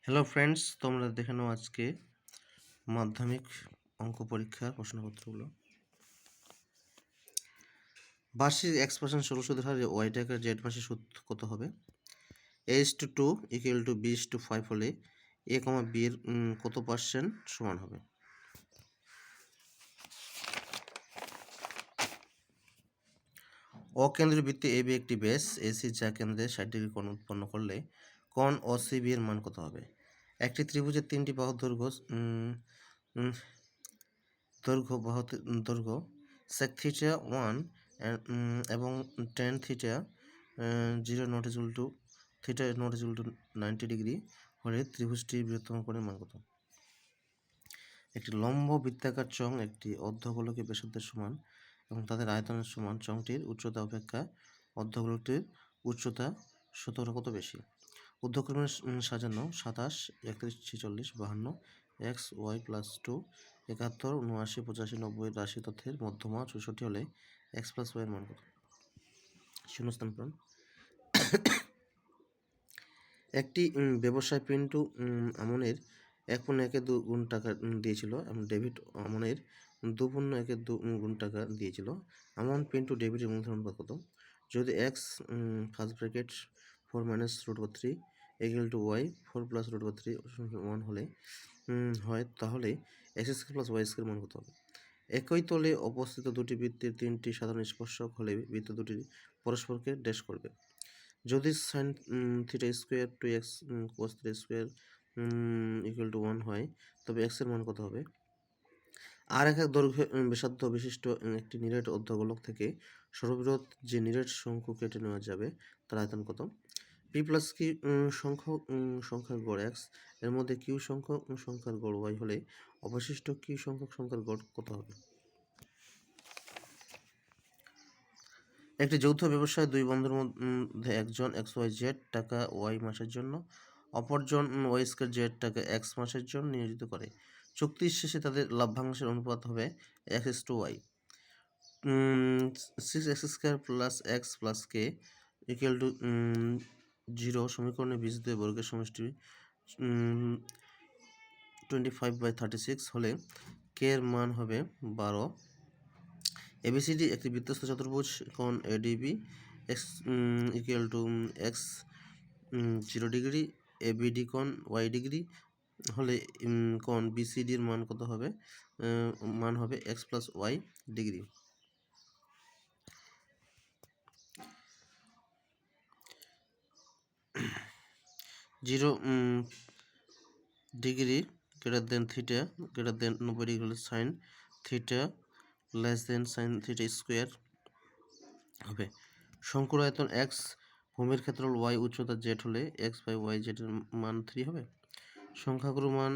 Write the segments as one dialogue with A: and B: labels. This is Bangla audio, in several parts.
A: হ্যালো ফ্রেন্ডস, তোমরা দেখে নাও আজকে মাধ্যমিক অঙ্ক পরীক্ষার প্রশ্নপত্রগুলো। বার্ষিক এক্সপানশন ষোলো সুদের হারে ওয়াই টাকার জেড মাসে সুদ কত হবে? A/2 ইকুয়াল টু B/5 হলে A, B এর কত পার্সেন্ট সমান হবে? অকেন্দ্রীয় বৃত্তে AB একটি বেস AC যা কেন্দ্রে 60 ডিগ্রি কোণ উৎপন্ন করলে কোণ OCB এর মান কত হবে? একটি ত্রিভুজের তিনটি বাহুর দৈর্ঘ্য দৈর্ঘ্য sec থিটা 1 এবং tan theta 0 not equal to theta not equal to 90 degree হলে ত্রিভুজটির বৃহত্তম কোণের মান কত? একটি লম্ব বৃত্তাকার চং একটি অর্ধগোলকের ব্যাসার্ধের সমান এবং তাদের আয়তনের সমান। চংটির উচ্চতা অপেক্ষা অর্ধগোলকটির উচ্চতা শতকরা কত বেশি? ঊর্ধ্বক্রমে সাজানো 27, 31, 46, 52, এক্স ওয়াই প্লাস 2, 71, 79, 85, 90 রাশি তথ্যের মধ্যমা 64 হলে এক্স প্লাস ওয়াই এর মান কত? শূন্যস্থান পূরণ। একটি ব্যবসায় পিন্টু আমনের 1.1 গুণ টাকা দিয়েছিল এবং ডেভিড আমনের 2.1 গুণ টাকা দিয়েছিল। আমন পিন্টু ডেভিডের মূলধন অনুপাত কত? যদি x first bracket 4 minus √3 equal to y 4 plus √3 1 হলে হয়, তাহলে x square plus y square মান কত হবে? একই তলে অবস্থিত দুটি বৃত্তের তিনটি সাধারণ স্পর্শক হলে বৃত্ত দুটি পরস্পরকে ড্যাশ করবে। যদি sign theta square 2x cos theta square equal two 1 হয়, তবে x এর মান কত হবে? আর এক দৈর্ঘ্য ব্যাসার্ধ বিশিষ্ট একটি নিরেট অর্ধগোলক থেকে সর্ববৃহৎ যে নিরেট শঙ্কু কেটে নেওয়া যাবে তার আয়তন কত? পি প্লাস কি সংখ্যার গড় x এর মধ্যে কিউ সংখ্যক সংখ্যার গড় y হলে অবশিষ্ট কিউ সংখ্যক সংখ্যার গড় কত হবে? একটি যৌথ ব্যবসায় দুই বন্ধুর মধ্যে একজন XYZ টাকা ওয়াই মাসের জন্য, অপরজন Y² Z টাকা X মাসের জন্য নিয়োজিত করে। চুক্তির শেষে তাদের লভ্যাংশের অনুপাত হবে x/y। 6x² plus x plus k equal to 0 সমীকরণে বীজদ্বয় বর্গের সমষ্টি 25/36 হলে k এর মান হবে 12। ABCD একটি বৃত্তস্থ চতুর্ভুজ কোণ ADB x equal to x 0 degree, ABD কোণ y ডিগ্রি হলে কোণ BCD এর মান কত হবে? মান হবে x plus y degree. 0 degree greater than theta greater than 90 degree হলে sine theta less than sine theta square হবে। শঙ্কুর আয়তন x, ভূমির ক্ষেত্রফল y, উচ্চতা z হলে x বাই y z এর মান 3 হবে। সংখ্যাগুরু মান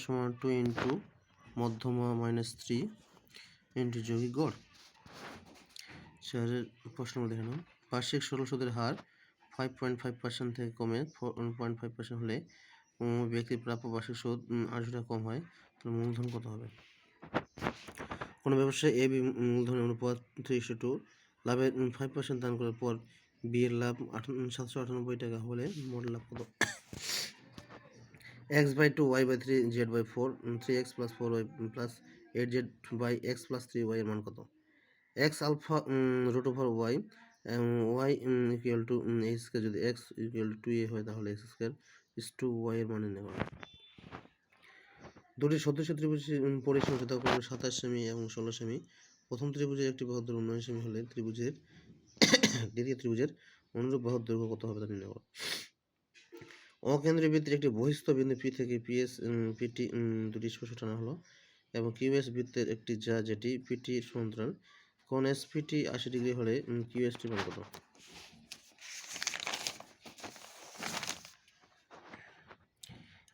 A: সমান 2 ইন্টু মধ্যমা মাইনাস 3 ইন্টু যৌগিক গড়। চারের প্রশ্ন দেখে নাও। বার্ষিক ষোলো সুদের হার 5.5% থেকে কমে 4.5% হলে ব্যক্তির প্রাপ্য বার্ষিক সুদ 800 টাকা কম হয়, তাহলে মূলধন কত হবে? কোনো ব্যবসায় এ বি মূলধনের অনুপাত 3:2, লাভের 5% দান করার পর বি এর লাভ 798 টাকা হলে মোট লাভ কত? x/2 y/3 z/4 3x plus 4y plus 8z by x plus 3y এর মান কত? x alpha √y y equal to x কে যদি x ইকুয়াল টু 2a হয়, তাহলে x² is 2y এর মান নির্ণয় করা। দুটি সদৃশ ত্রিভুজ পরিসীমা যথাক্রমে 27 সেমি এবং 16 সেমি। প্রথম ত্রিভুজের একটি বাহুর দৈর্ঘ্য 9 সেমি হলে দ্বিতীয় ত্রিভুজের অনুরূপ বাহুর দৈর্ঘ্য কত হবে তা নির্ণয় করো। অকেন্দ্রীয় বৃত্তের একটি বহিস্থ বিন্দু P থেকে PS PT দুটি স্পর্শ টানা হলো এবং QS বৃত্তের একটি যেটি PT সমান্তরাল। কোণ SPT 80 ডিগ্রি হলে QST মান কত?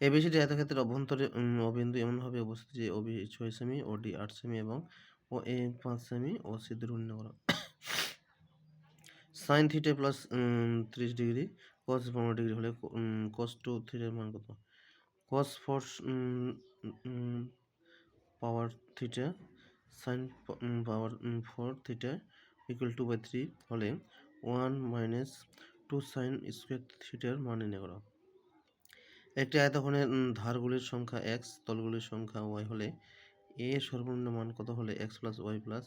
A: ABCD আয়তক্ষেত্রের অভ্যন্তরে অবিন্দু এমনভাবে অবস্থিত যে OB 6 সেমি, OD 8 সেমি এবং OA 5 সেমি ও C দৈর্ঘ্য নির্ণয় করো। Sine theta plus 30 degree cos 15 degree হলে cos 2 থিটার মান কত? cos 4 power theta sine power 4 theta equal 2/3 হলে 1 - 2 সাইন স্কোয়ার থিটার মান নির্ণয় করা। একটি আয়তঘনের ধারগুলির সংখ্যা x, তলগুলির সংখ্যা y হলে a এর সর্বনিম্ন মান কত হলে x প্লাস y প্লাস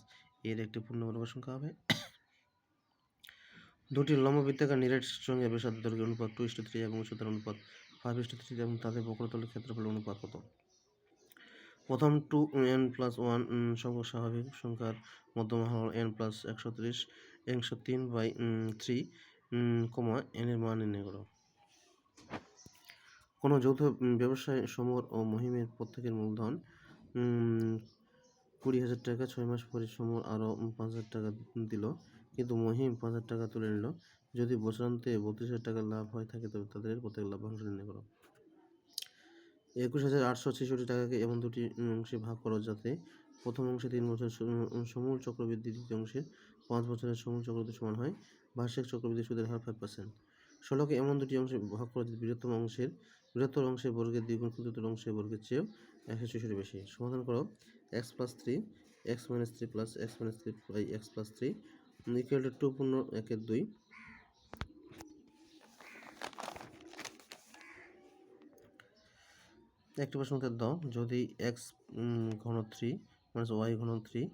A: এর একটি পূর্ণবর্গ সংখ্যা হবে? দুটি লম্ববৃত্তাকার নিরেট সঙ্গে ব্যাসার্ধ দৈর্ঘ্যের অনুপাত 2:3 এবং উচ্চতার অনুপাত 5:3 এবং তাদের বক্রতলের ক্ষেত্রফলের অনুপাত কত? প্রথম 2n+1 সংখ্যক স্বাভাবিক সংখ্যার মধ্যমা হল n প্লাস 103/3, n এর মান নির্ণয় করো। কোনো যৌথ ব্যবসায় সমর ও মহিমের প্রত্যেকের মূলধন 20,000 টাকা। 6 মাস পরে সমর আরও 5,000 টাকা দিল, কিন্তু মহিম 5,000 টাকা তুলে নিল। যদি বছরান্তে 32,000 টাকা লাভ হয় থাকে তবে তাদের প্রত্যেক লাভ্যাংশ নির্ণয় করো। 21,866 টাকাকে এমন দুটি অংশে ভাগ করো যাতে প্রথম অংশে 3 বছর সমূল চক্রবৃদ্ধি, দ্বিতীয় অংশে 5 বছরের সমূল চক্রবৃদ্ধি সমান হয়। বার্ষিক চক্রবৃদ্ধি সুদের হার 5%। 16কে এমন দুটি অংশে ভাগ করো যাতে বৃহত্তর অংশের বর্গের দ্বিগুণ ক্ষুদ্রতর অংশের বর্গের চেয়েও 164 বেশি। সমাধান করো। x plus 3 x minus 3 plus x minus 3 by x plus 3 equal to 2.1/2। একটি প্রশ্ন উত্তর দাও। যদি x ঘন 3 মাইনাস y ঘন 3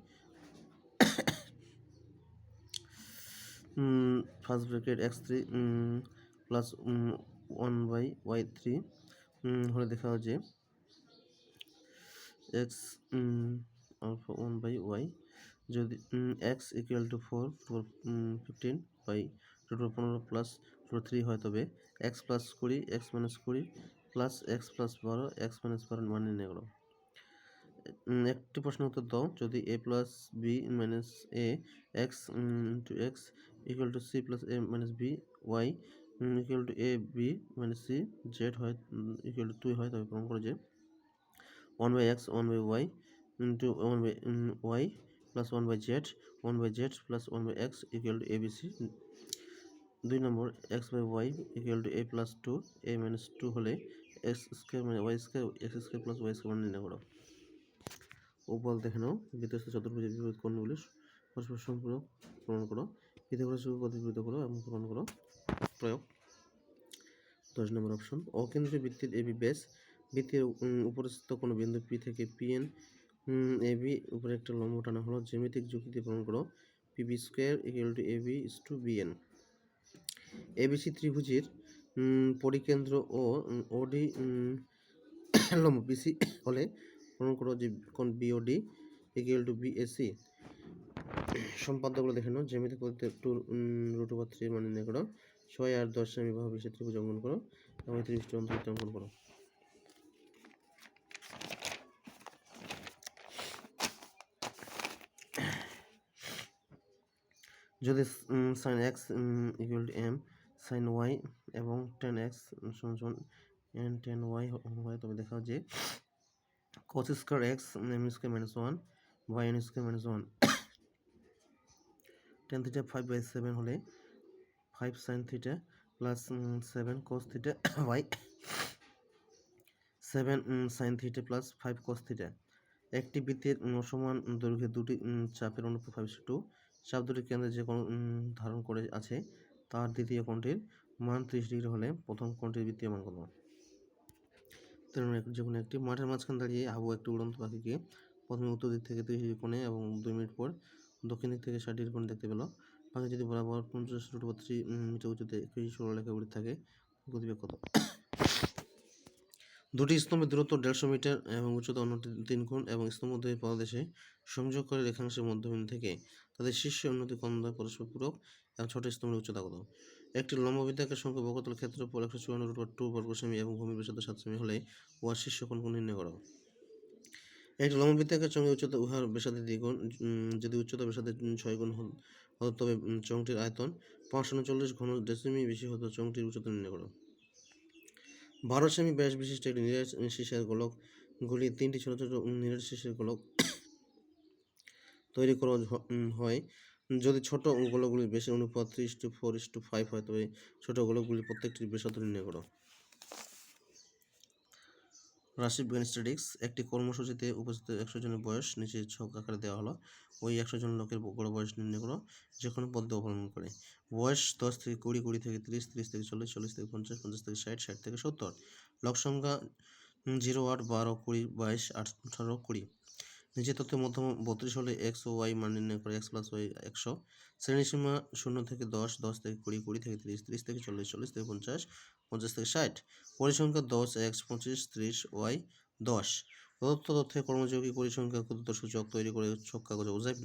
A: first bracket x3 plus 1/y3 হলে দেখা যায় যে x আলফা 1/y যদি x equal to 4 15 by 15 plus 3 হয় তবে x plus 20 x minus 20 plus x plus 12 x minus 12 মান নির্ণয় করো। একটি প্রশ্ন উত্তর দাও। যদি a plus b minus a x into x equal to c plus a minus b y equal to a b minus c z হয় ইকুয়াল টু 2 হয় তবে প্রমাণ করো যে 1/x 1/y into 1/y plus 1/z 1/z plus 1/x equal to abc। 2 number x by y equal to a plus 2 a minus 2 হলে x স্কোয়ার মানে y square x square plus y square নির্ণয় করো। উপপাদ্য দেখে নাও। বৃত্তস্থ চতুর্ভুজের বিপরীত কোণগুলি পরস্পর সম্পূরক প্রমাণ করো। পিথাগোরাসের উপপাদ্য বিবৃত করো এবং প্রমাণ করো। প্রয়োগ। 10 নম্বর অপশন। অকেন্দ্রীয় বৃত্তের এবি ব্যাস বৃত্তের উপরস্থিত কোনো বিন্দু পি থেকে পিএন এবি উপরে একটা লম্ব টানা হলো। জ্যামিতিক যুক্তিতে প্রমাণ করো। PB square equal to AB is to BN. ABC ত্রিভুজের পরিকেন্দ্র ও ওডি লম্ব বিসি হলে প্রমাণ করো যে কোণ বিওডি ইকুয়াল টু বিএসি। সম্পাদ্যগুলো দেখে নাও। জ্যামিতিক পদ্ধতিতে 2√3 মান নির্ণয় করো। 6 আর 10 সেমি বাহু বিশিষ্ট ত্রিভুজ অঙ্কন করো এবং ত্রিভুজটি অন্তর্ভুক্ত অঙ্কন করো। যদি sin x equal two m sin y এবং tan x সমান n tan y হয় তবে দেখাও যে cos স্কয়ার x m স্কয়ার minus 1 y n square minus 1 tan theta 5/7 হলে 5 sin theta plus 7 cos theta by 7 sin theta plus 5 cos theta. একটি বৃত্তের সমান দৈর্ঘ্যের দুটি চাপের অনুপাত 5:2। চাপ দুটি কেন্দ্রে যে কোণ ধারণ করে আছে তার দ্বিতীয় কোণটির মান 30 ডিগ্রি হলে প্রথম কোণটির বৃত্তীয় মান কত? যে কোনো একটি মাঠের মাঝখানে দাঁড়িয়ে আবু একটি উড়ন্ত পাখিকে প্রথমে উত্তর দিক থেকে 30 ডিগ্রি কোণে এবং 2 মিনিট পর দক্ষিণ দিক থেকে 60 ডিগ্রি কোণে দেখতে পেল। পাখি যদি বরাবর 50√3 মিটার উঁচুতে একটি সরলরেখায় উড়ে থাকে, গতিবেগ কত? দুটি স্তম্ভের দূরত্ব 150 মিটার এবং উচ্চতা অন্যটি 3 গুণ এবং স্তম্ভদ্বয়ের পাদদেশে সংযোগ করে রেখাংশের মধ্যবিন্দু থেকে তাদের শীর্ষে উন্নতি কোণদ্বয় পরস্পর পূরক এবং ছোট স্তম্ভের উচ্চতা কত? একটি লম্ববৃত্তাকার শঙ্কু বক্রতলের ক্ষেত্রফল 154√2 বর্গ সেমি এবং ভূমির ব্যাসার্ধ 7 সেমি হলে উহার শীর্ষ কোণ নির্ণয় করো। একটি লম্ববৃত্তাকার চোঙের উচ্চতা উহার ব্যাসার্ধের দ্বিগুণ। যদি উচ্চতা ব্যাসার্ধের 6 গুণ হতো তবে চোঙটির আয়তন 539 ঘন ডেসিমি বেশি হতো। চোঙটির উচ্চতা নির্ণয় করো। 12 সেমি ব্যাস বিশিষ্ট একটি নিরেট সীসার গোলকগুলি 3টি ছোট ছোট নিরেট সীসার গোলক তৈরি করা হয়। যদি ছোট গোলকগুলির ব্যাসের অনুপাত 3:4:5 হয় তবে ছোট গোলকগুলির প্রত্যেকটির ব্যাসার্ধ নির্ণয় করো। রাশিবিজ্ঞান স্ট্যাটিস্টিক্স। একটি কর্মসূচিতে উপস্থিত 100 জনের বয়স নিচে ছক আকারে দেওয়া হলো। ওই 100 জন লোকের গড় বয়স নির্ণয় করো যে কোনো পদ্ধতি অবলম্বন করে। বয়স 10 থেকে 20, 20 থেকে 30, 30 থেকে 40, 40 থেকে 50, 50 থেকে 60, 60 থেকে 70। লব সংখ্যা 0, 8, 12, 20, 22, 18, 20। নিচের তথ্যের মধ্যম 32 হলে এক্স ও ওয়াই মান নির্ণয় করে। X plus Y 100। শ্রেণীসীমা 0 থেকে 10, 10 থেকে 20, 20 থেকে 30, 30 থেকে 40, 40 থেকে 50, 50 থেকে 60। পরিসংখ্যা 10, এক্স 25, 30, ওয়াই 10। প্রদত্ত তথ্যে কর্মযোগী পরিসংখ্যা ক্ষুদ্র সূচক তৈরি করে ছক কাগজে বোঝায়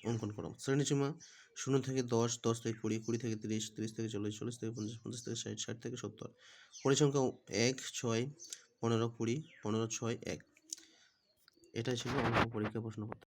A: অঙ্কন করো। শ্রেণীসীমা 0 থেকে 10, 10 থেকে 20, 20 থেকে 30, 30 থেকে 40, 40 থেকে 50, 50 থেকে 60, 60 থেকে 70। পরিসংখ্যা 1, 6, 15, 20, 15, 6, 1। এটাই ছিল অঙ্ক পরীক্ষা প্রশ্নপত্র।